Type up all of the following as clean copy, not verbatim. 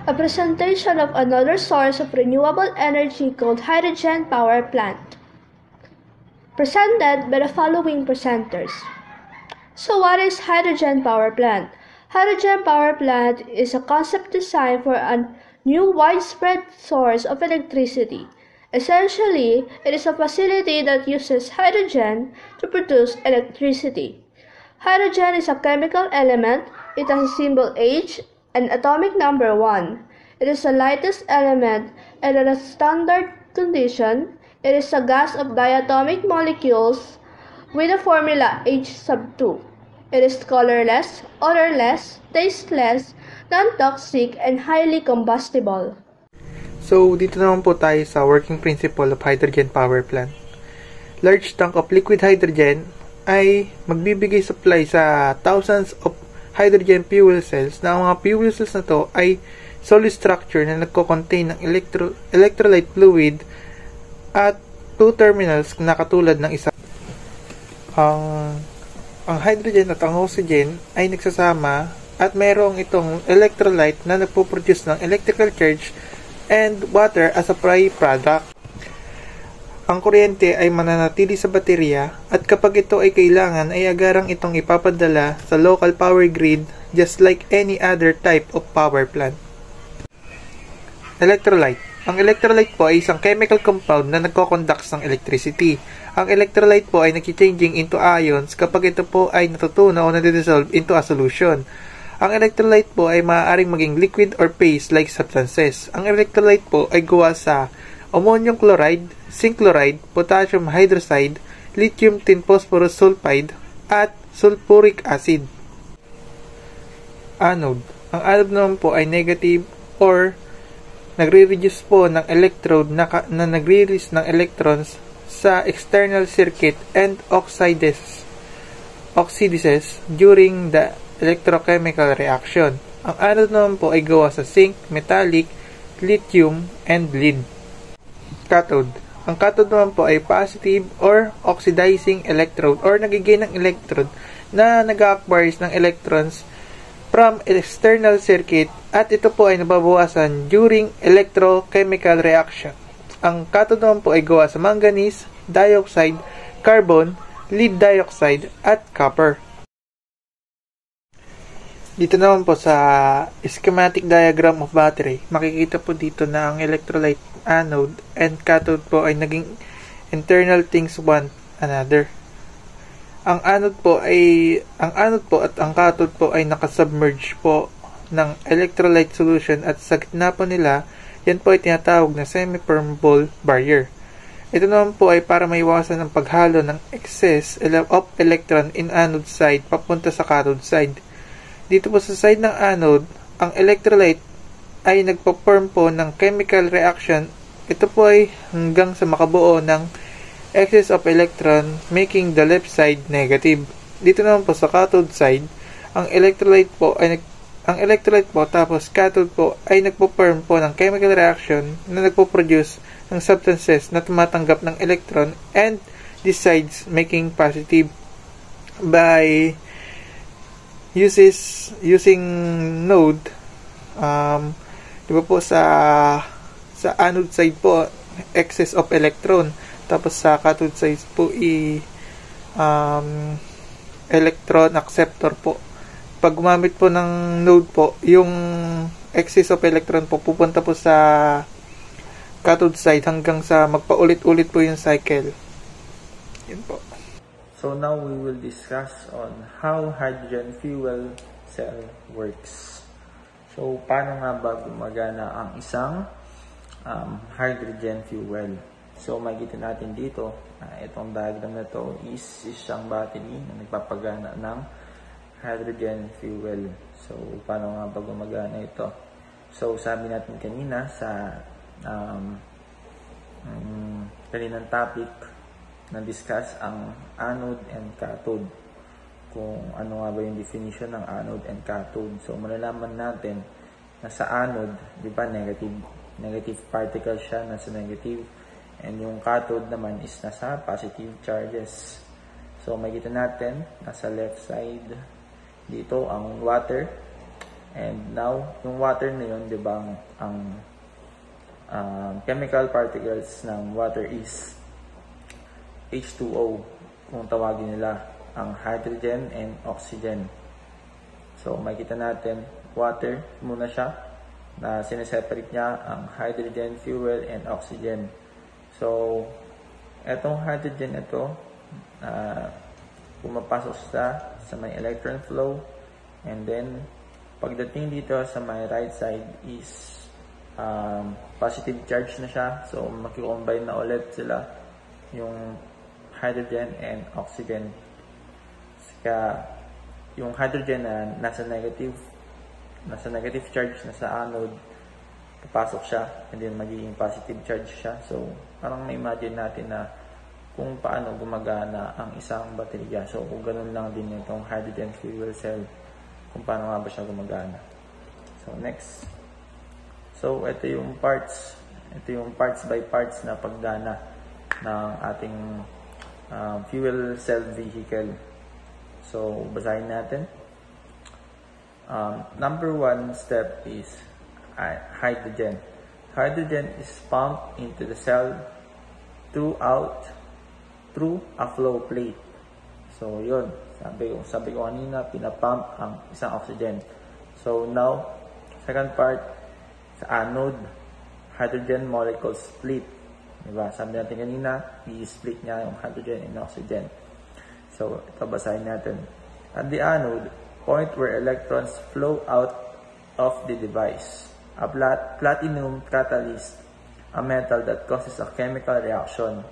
a presentation of another source of renewable energy called hydrogen power plant, presented by the following presenters. So what is hydrogen power plant? Hydrogen power plant is a concept designed for a new widespread source of electricity. Essentially, it is a facility that uses hydrogen to produce electricity. Hydrogen is a chemical element. It has a symbol H and atomic number 1. It is the lightest element, and at a standard condition, it is a gas of diatomic molecules with the formula H sub 2. It is colorless, odorless, tasteless, non-toxic, and highly combustible. So, dito naman po tayo sa working principle of hydrogen power plant. Large tank of liquid hydrogen ay magbibigay supply sa thousands of hydrogen fuel cells na ang mga fuel cells na to ay solid structure na nagko-contain ng electrolyte fluid at two terminals na katulad ng isa. Ang hydrogen at ang oxygen ay nagsasama at mayroong itong electrolyte na nagpo-produce ng electrical charge and water as a byproduct. Ang kuryente ay mananatili sa baterya at kapag ito ay kailangan ay agarang itong ipapadala sa local power grid just like any other type of power plant. Electrolyte. Ang electrolyte po ay isang chemical compound na nagko-conduct ng electricity. Ang electrolyte po ay nag-changing into ions kapag ito po ay natutunaw o nade-dissolve into a solution. Ang electrolyte po ay maaaring maging liquid or paste-like substances. Ang electrolyte po ay gawa sa ammonium chloride, zinc chloride, potassium hydroxide, lithium tin phosphorus sulfide, at sulfuric acid. Anode. Ang anode naman po ay negative or nagre-reduce po ng electrode na nagre-release ng electrons sa external circuit and oxidizes during the electrochemical reaction. Ang anode naman po ay gawa sa zinc, metallic, lithium, and lead. Cathode. Ang cathode naman po ay positive or oxidizing electrode or nagiging ng electrode na nag-acquires ng electrons from external circuit at ito po ay nababawasan during electrochemical reaction. Ang cathode naman po ay gawa sa manganese, dioxide, carbon, lead dioxide, at copper. Dito naman po sa schematic diagram of battery, makikita po dito na ang electrolyte, anode, and cathode po ay naging internal things one another. Ang anode po at ang cathode po ay nakasubmerge po ng electrolyte solution at sa gitna po nila, yan po ay tinatawag na semi-permeable barrier. Ito naman po ay para maiwasan ang paghalo ng excess of electron in anode side papunta sa cathode side. Dito po sa side ng anode, ang electrolyte ay nagpo-form po ng chemical reaction. Ito po ay hanggang sa makabuo ng excess of electron making the left side negative. Dito naman po sa cathode side, ang electrolyte po tapos cathode po ay nagpo-form po ng chemical reaction na nagpo-produce ng substances na tumatanggap ng electron and these sides making positive by using node. Diba po sa anode side po excess of electron, tapos sa cathode side po electron acceptor po. Pag gumamit po ng node po, yung excess of electron po pupunta po sa cathode side hanggang sa magpaulit-ulit po yung cycle. Yun po. So now we will discuss on how hydrogen fuel cell works. So paano nga ba gumagana ang isang hydrogen fuel? So makikita natin dito, itong diagram na to is isang battery na nagpapagana ng hydrogen fuel. So paano nga ba gumagana ito? So sabi natin kanina sa kaninang topic na-discuss ang anode and cathode. Kung ano nga ba yung definition ng anode and cathode. So, malalaman natin na sa anode, di ba, negative particle siya, nasa negative. And yung cathode naman is nasa positive charges. So, makikita natin, nasa left side, dito ang water. And now, yung water na yun, di ba, ang chemical particles ng water is H2O, kung tawagin nila, ang hydrogen and oxygen. So, makikita natin, water muna siya, na sineseparate niya ang hydrogen, fuel, and oxygen. So, etong hydrogen ito, pumapasok sa may electron flow, and then, pagdating dito sa may right side is positive charge na siya. So, makikombine na ulit sila yung hydrogen and oxygen. Kaya, yung hydrogen na nasa negative charge, nasa anode, papasok siya, and then magiging positive charge siya. So, parang ma-imagine natin na kung paano gumagana ang isang baterya. So, kung ganun lang din itong hydrogen fuel cell, kung paano nga ba siya gumagana. So, next. So, ito yung parts by parts na paggana ng ating fuel cell vehicle. So, basahin natin. Number 1 step is hydrogen. Hydrogen is pumped into the cell through a flow plate. So, yun. Sabi ko kanina, pinapump ang isang oxygen. So, now, second part, sa anode, hydrogen molecules split. Diba? Sabi natin kanina, i-split niya yung hydrogen and oxygen. So, ito basahin natin. At the anode, point where electrons flow out of the device. A platinum catalyst, a metal that causes a chemical reaction,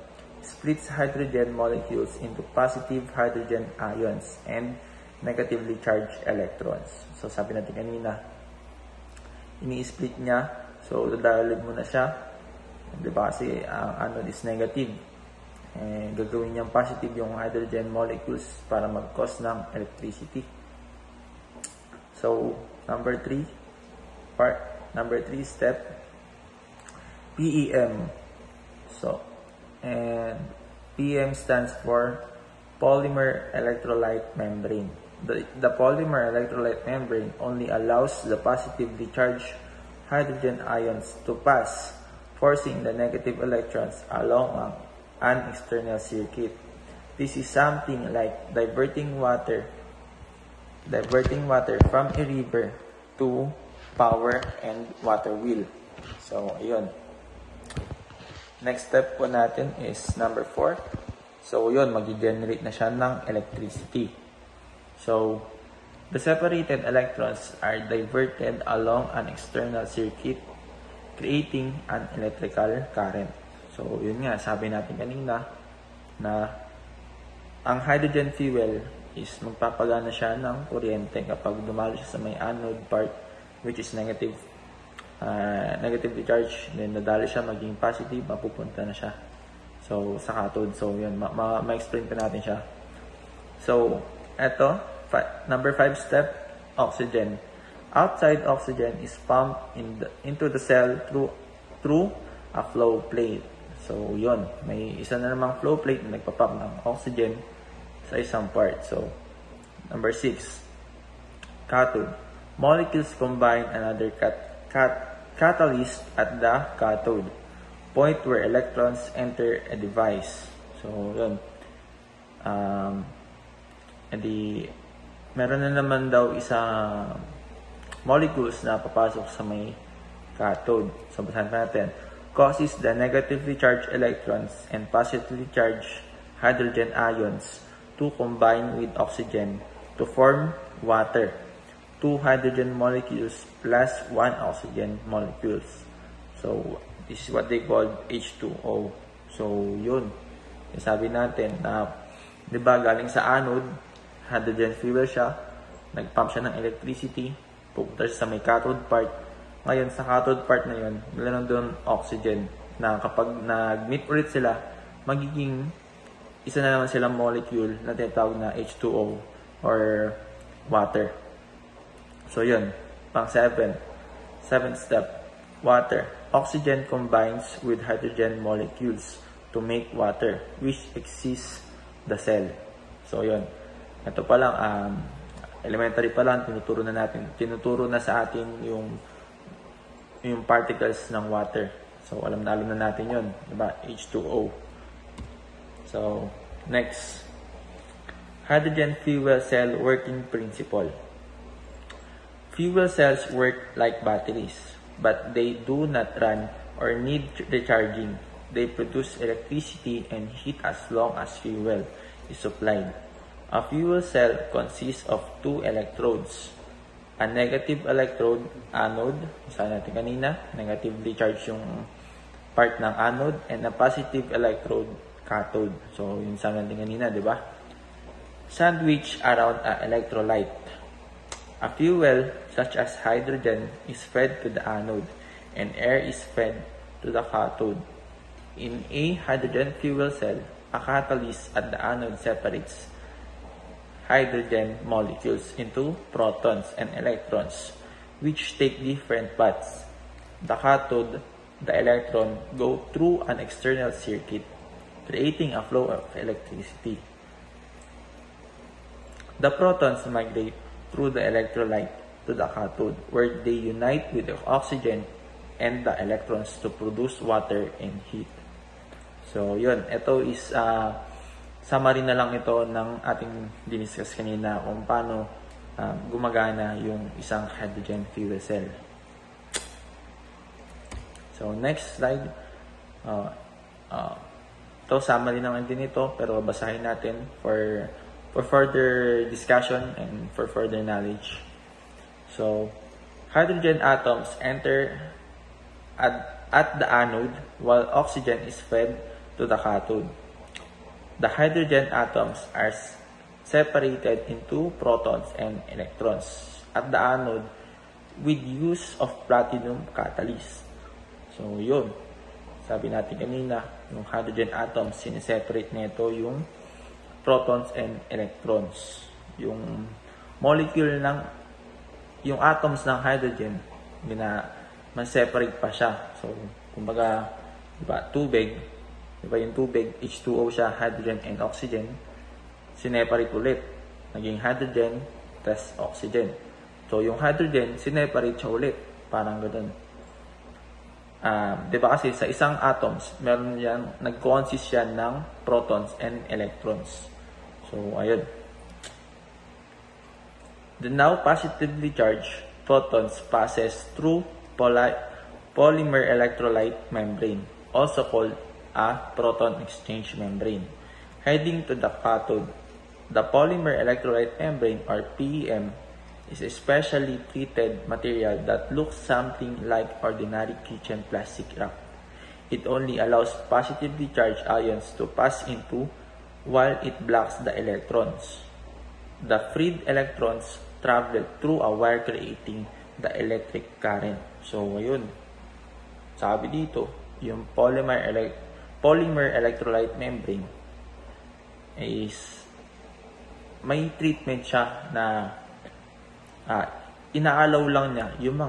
splits hydrogen molecules into positive hydrogen ions and negatively charged electrons. So, sabi natin kanina, ini-split niya. So, dadalog mo na siya. Diba? Kasi ang anode is negative. Gagawin niyang positive yung hydrogen molecules para mag-cause ng electricity. So, number 3 step, PEM. So, and PEM stands for polymer electrolyte membrane. The polymer electrolyte membrane only allows the positively charged hydrogen ions to pass, forcing the negative electrons along an external circuit. This is something like diverting water from a river to power and water wheel. So, ayun. Next step po natin is number 4. So, yun, mag-generate na siya ng electricity. So, the separated electrons are diverted along an external circuit, creating an electrical current. So, yun nga, sabi natin kanina na ang hydrogen fuel is magpapagana siya ng kuryente kapag dumalo siya sa may anode part, which is negatively charged. Then, nadalo siya maging positive, mapupunta na siya. So, sa cathode. So, yun, ma-explain pa natin siya. So, eto, number 5 step, oxygen. Outside oxygen is pumped into the cell through a flow plate. So, yun. May isa na namang flow plate na nagpapump ng oxygen sa isang part. So, number 6, cathode. Molecules combine another catalyst at the cathode, point where electrons enter a device. So, yun. Meron na naman daw isang molecules na papasok sa may cathode. So, basahin natin. Causes the negatively charged electrons and positively charged hydrogen ions to combine with oxygen to form water. 2 hydrogen molecules plus 1 oxygen molecules. So, this is what they call H2O. So, yun. Sabi natin na, di ba, galing sa anode, hydrogen fuel siya, nag-pump siya ng electricity, pupunta siya sa may cathode part. Ngayon, sa cathode part na yun, meron doon oxygen na kapag nag-meet ulit sila, magiging isa na naman silang molecule na tinatawag na H2O or water. So, yun. Pang 7. 7th step, water. Oxygen combines with hydrogen molecules to make water, which exits the cell. So, yun. Ito pa lang, elementary pa lang, tinuturo na sa atin yung particles ng water. So, alam na natin yun. Diba? H2O. So, next. Hydrogen fuel cell working principle. Fuel cells work like batteries, but they do not run or need recharging. They produce electricity and heat as long as fuel is supplied. A fuel cell consists of two electrodes. A negative electrode, anode, sabi natin kanina, negatively charged yung part ng anode, and a positive electrode, cathode. So, yung sabi natin kanina, di ba? Sandwich around an electrolyte. A fuel, such as hydrogen, is fed to the anode, and air is fed to the cathode. In a hydrogen fuel cell, a catalyst at the anode separates hydrogen molecules into protons and electrons, which take different paths. The cathode, the electron, go through an external circuit, creating a flow of electricity. The protons migrate through the electrolyte to the cathode, where they unite with the oxygen and the electrons to produce water and heat. So, yun. Ito is summary na lang ito ng ating diniscuss kanina kung paano gumagana yung isang hydrogen fuel cell. So, next slide. Ito, summary naman din ito, pero basahin natin for further discussion and for further knowledge. So, hydrogen atoms enter at the anode while oxygen is fed to the cathode. The hydrogen atoms are separated into protons and electrons at the anode with use of platinum catalyst. So, yun. Sabi natin kanina, yung hydrogen atoms, sineseparate nito yung protons and electrons. Yung molecule ng, yung atoms ng hydrogen, ma-separate pa siya. So, kumbaga, diba, tubig, diba yung tubig, H2O siya, hydrogen and oxygen, sineparate ulit. Naging hydrogen, plus oxygen. So, yung hydrogen, sineparate siya ulit. Parang ganoon. Diba kasi sa isang atoms, meron yan, nag-consist yan ng protons and electrons. So, ayun. The now positively charged protons passes through polymer electrolyte membrane, also called a proton exchange membrane, heading to the cathode. The polymer electrolyte membrane, or PEM, is a specially treated material that looks something like ordinary kitchen plastic wrap. It only allows positively charged ions to pass into while it blocks the electrons. The freed electrons travel through a wire creating the electric current. So, ayun. Sabi dito, yung polymer electrolyte membrane is may treatment siya na inaalaw lang niya yung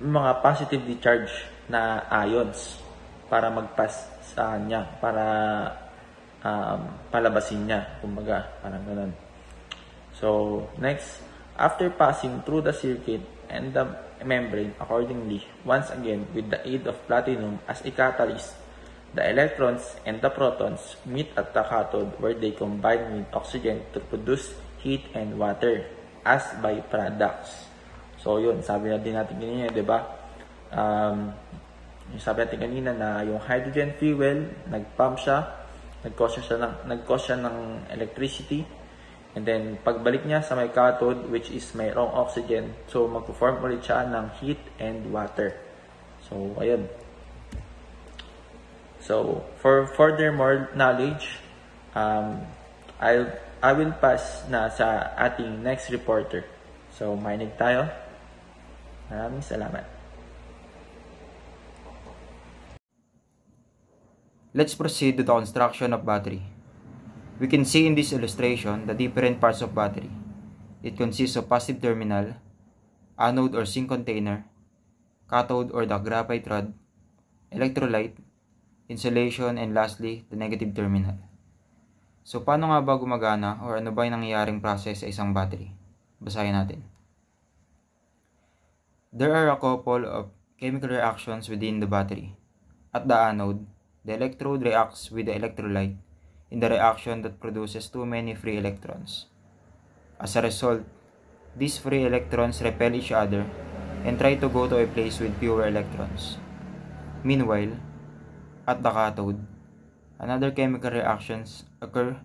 mga positively charged na ions para mag-pass sa niya, para palabasin niya, kumbaga, parang ganun. So, next, after passing through the circuit and the membrane accordingly, once again, with the aid of platinum as a catalyst, the electrons and the protons meet at the cathode where they combine with oxygen to produce heat and water as byproducts. So, yun, sabi natin kanina, di ba? Sabi natin kanina na yung hydrogen fuel, nag-pump siya, nag-cause siya ng electricity, and then, pagbalik niya sa may cathode, which is mayroong oxygen, so, mag-form ulit siya ng heat and water. So, ayun. So, for further more knowledge, I will pass na sa ating next reporter. So, makinig tayo. Maraming salamat. Let's proceed to the construction of battery. We can see in this illustration the different parts of battery. It consists of positive terminal, anode or zinc container, cathode or the graphite rod, electrolyte, insulation, and lastly, the negative terminal. So, paano nga ba gumagana or ano ba yung nangyayaring process sa isang battery? Basahin natin. There are a couple of chemical reactions within the battery. At the anode, the electrode reacts with the electrolyte in the reaction that produces too many free electrons. As a result, these free electrons repel each other and try to go to a place with fewer electrons. Meanwhile, at the cathode, another chemical reactions occur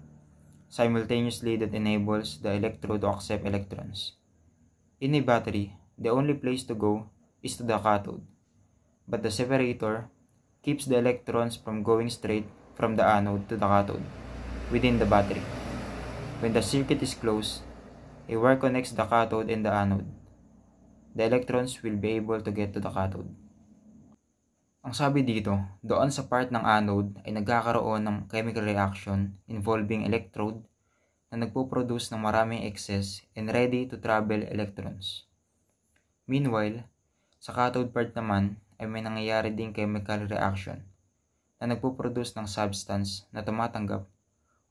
simultaneously that enables the electrode to accept electrons. In a battery, the only place to go is to the cathode, but the separator keeps the electrons from going straight from the anode to the cathode within the battery. When the circuit is closed, a wire connects the cathode and the anode. The electrons will be able to get to the cathode. Ang sabi dito, doon sa part ng anode ay nagkakaroon ng chemical reaction involving electrode na nagpo-produce ng maraming excess and ready to travel electrons. Meanwhile, sa cathode part naman ay may nangyayari ding chemical reaction na nagpo-produce ng substance na tumatanggap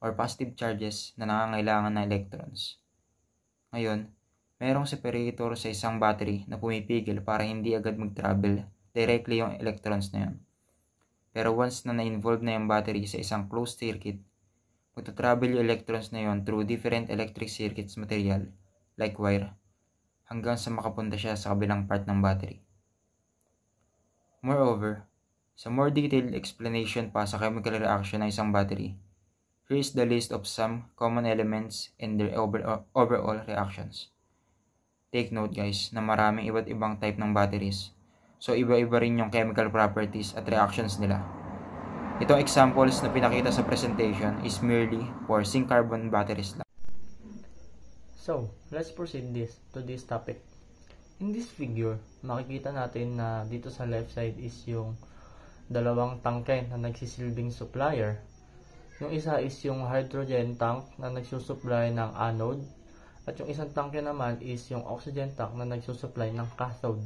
or positive charges na nangangailangan ng electrons. Ngayon, mayroong separator sa isang battery na pumipigil para hindi agad mag-travel directly yung electrons na yun. Pero once na na-involve na yung battery sa isang closed circuit, magta-travel yung electrons na yun through different electric circuits material, like wire, hanggang sa makapunta siya sa kabilang part ng battery. Moreover, sa more detailed explanation pa sa chemical reaction ng isang battery, here is the list of some common elements and their overall reactions. Take note guys na maraming iba't ibang type ng batteries. So, iba-iba rin yung chemical properties at reactions nila. Itong examples na pinakita sa presentation is merely for zinc-carbon batteries lang. So, let's proceed to this topic. In this figure, makikita natin na dito sa left side is yung dalawang tangke na nagsisilbing supplier. Yung isa is yung hydrogen tank na nagsusupply ng anode. At yung isang tangke naman is yung oxygen tank na nagsusupply ng cathode.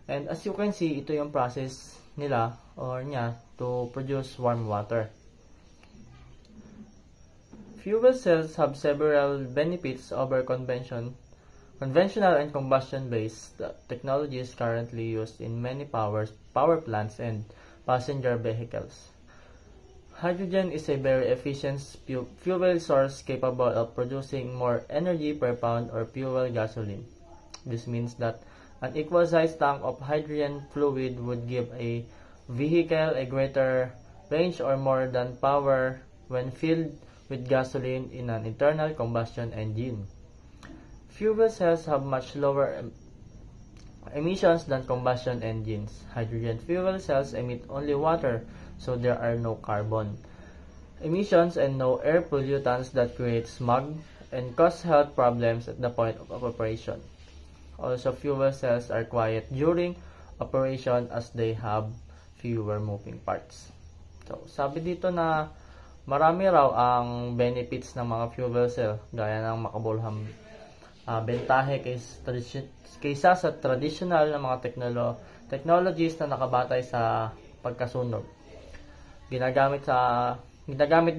And as you can see, ito yung process nila or niya to produce warm water. Fuel cells have several benefits over conventional and combustion-based technologies currently used in many power plants and passenger vehicles. Hydrogen is a very efficient fuel source capable of producing more energy per pound of fuel gasoline. This means that an equal-sized tank of hydrogen fluid would give a vehicle a greater range or more than power when filled with gasoline in an internal combustion engine. Fuel cells have much lower emissions than combustion engines. Hydrogen fuel cells emit only water, so there are no carbon emissions and no air pollutants that create smog and cause health problems at the point of operation. Also, fuel cells are quiet during operation as they have fewer moving parts. So, sabi dito na marami raw ang benefits ng mga fuel cell gaya ng makabuluhang bentahe kaysa sa traditional na mga technologies na nakabatay sa pagkasunog. Ginagamit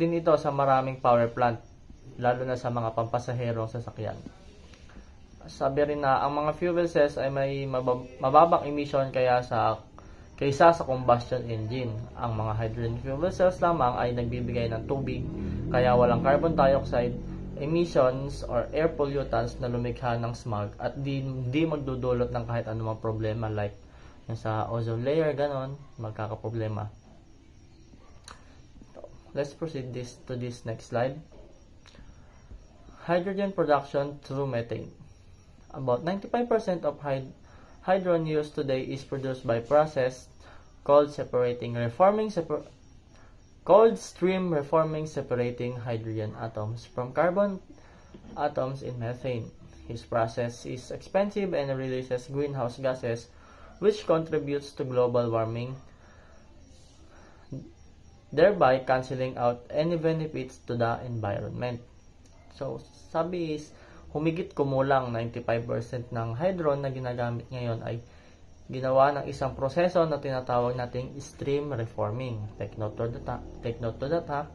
din ito sa maraming power plant, lalo na sa mga pampasaherong sasakyan. Sabi rin na ang mga fuel cells ay may mababang emission kaysa sa combustion engine. Ang mga hydrogen fuel cells lamang ay nagbibigay ng tubig, kaya walang carbon dioxide emissions or air pollutants na lumikha ng smog at di magdudulot ng kahit anumang problema like yung sa ozone layer, ganon, magkakaproblema. Let's proceed to this next slide. Hydrogen production through methane. About 95% of hydrogen used today is produced by process called stream reforming separating hydrogen atoms from carbon atoms in methane. This process is expensive and releases greenhouse gases, which contributes to global warming, thereby canceling out any benefits to the environment. So, sabi is, humigit kumulang 95% ng hydrogen na ginagamit ngayon ay ginawa ng isang proseso na tinatawag nating stream reforming. Take note to that ha.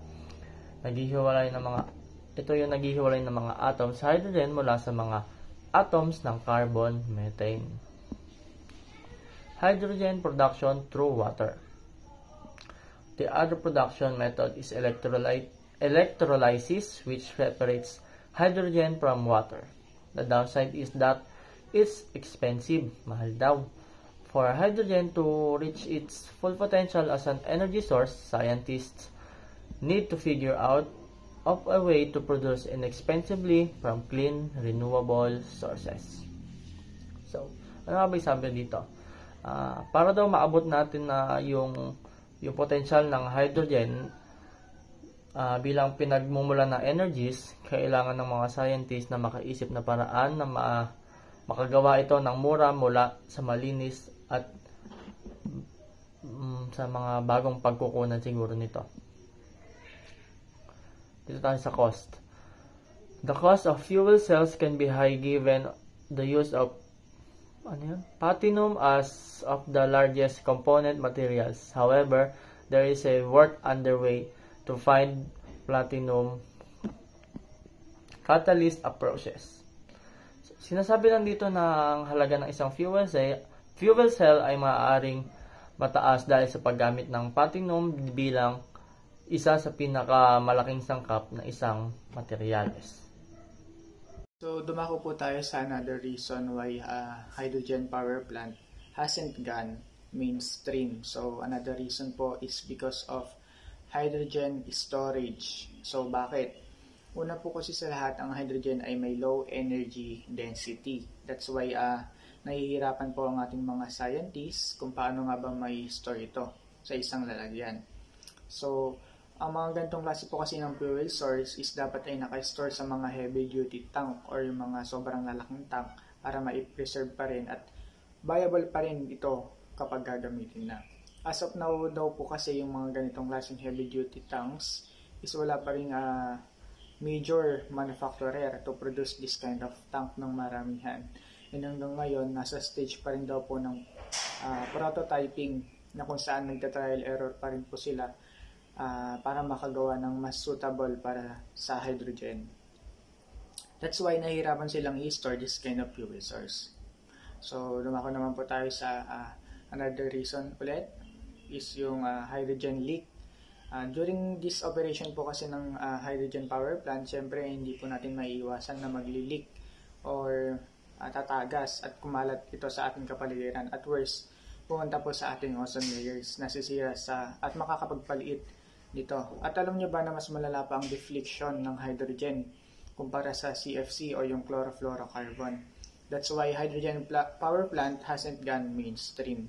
Ito yung naghihiwalay ng mga atoms sa hydrogen mula sa mga atoms ng carbon, methane. Hydrogen production through water. The other production method is electrolysis, which separates hydrogen from water. The downside is that it's expensive, mahal daw. For hydrogen to reach its full potential as an energy source, scientists need to figure out of a way to produce inexpensively from clean, renewable sources. So, ano nga ba sabi dito? Para daw maabot natin na yung potential ng hydrogen bilang pinagmumula ng energies, kailangan ng mga scientists na makaisip na paraan na makagawa ito ng mura mula sa malinis at sa mga bagong pagkukunan siguro nito. Dito tayo sa cost. The cost of fuel cells can be high given the use of platinum as of the largest component materials. However, there is a work underway to find platinum catalyst approaches. Sinasabi lang dito na ang halaga ng isang fuel cell ay maaaring mataas dahil sa paggamit ng platinum bilang isa sa pinakamalaking sangkap ng isang materyales. So, dumako po tayo sa another reason why hydrogen power plant hasn't gone mainstream. So, another reason po is because of hydrogen storage. So, bakit? Una po kasi sa lahat, ang hydrogen ay may low energy density. That's why nahihirapan po ang ating mga scientists kung paano nga ba may store ito sa isang lalagyan. So, ang mga ganitong klase po kasi ng fuel source is dapat ay naka-store sa mga heavy duty tank or yung mga sobrang lalaking tank para ma-preserve pa rin at viable pa rin ito kapag gagamitin na. As of now daw po kasi yung mga ganitong klaseng heavy duty tanks is wala pa rin major manufacturer to produce this kind of tank ng maramihan. And hanggang ngayon, nasa stage pa rin daw po ng prototyping na kung saan nagta-trial error pa rin po sila para makagawa ng mas suitable para sa hydrogen. That's why nahihirapan silang i-store this kind of fuel source. So, dumako naman po tayo sa another reason ulit is yung hydrogen leak. During this operation po kasi ng hydrogen power plant, syempre hindi po natin maiiwasan na magli-leak or tatagas at kumalat ito sa ating kapaligiran. At worst, pumunta po sa ating ozone layers, nasisira at makakapagpaliit dito. At alam nyo ba na mas malala pa ang deflection ng hydrogen kumpara sa CFC o yung chlorofluorocarbon. That's why hydrogen power plant hasn't gone mainstream.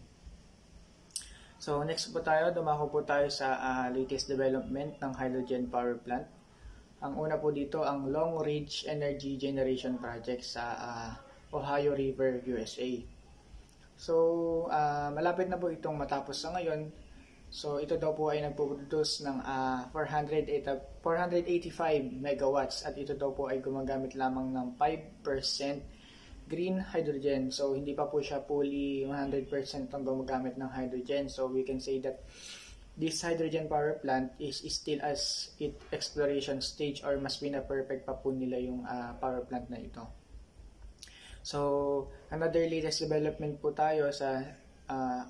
So next po tayo, dumako po tayo sa latest development ng hydrogen power plant. Ang una po dito, ang Long Ridge Energy Generation Project sa Ohio River, USA. So malapit na po itong matapos sa ngayon. So ito daw po ay nagpo-produce ng 485 megawatts at ito daw po ay gumagamit lamang ng 5% green hydrogen. So hindi pa po siya fully 100% ang gumagamit ng hydrogen. So we can say that this hydrogen power plant is still as exploration stage or mas pina-perfect pa po nila yung power plant na ito. So another latest development po tayo sa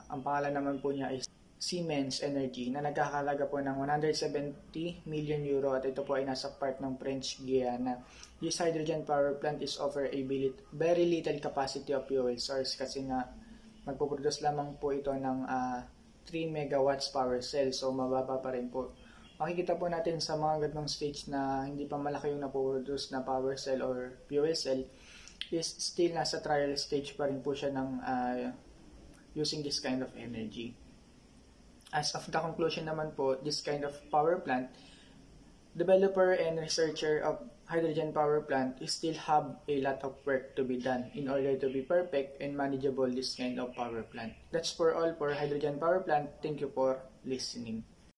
ang pangalan naman po niya is Siemens Energy na nagkakalaga po ng 170 million euro at ito po ay nasa part ng French Guiana. This hydrogen power plant is offer a very little capacity of fuel source kasi nga magpuproduce lamang po ito ng 3 megawatts power cell, so mababa pa rin po. Makikita po natin sa mga ganong stage na hindi pa malaki yung napoproduce na power cell or fuel cell is still nasa trial stage pa rin po siya ng using this kind of energy. As of the conclusion naman po, this kind of power plant, developer and researcher of hydrogen power plant still have a lot of work to be done in order to be perfect and manageable this kind of power plant. That's for all for hydrogen power plant. Thank you for listening.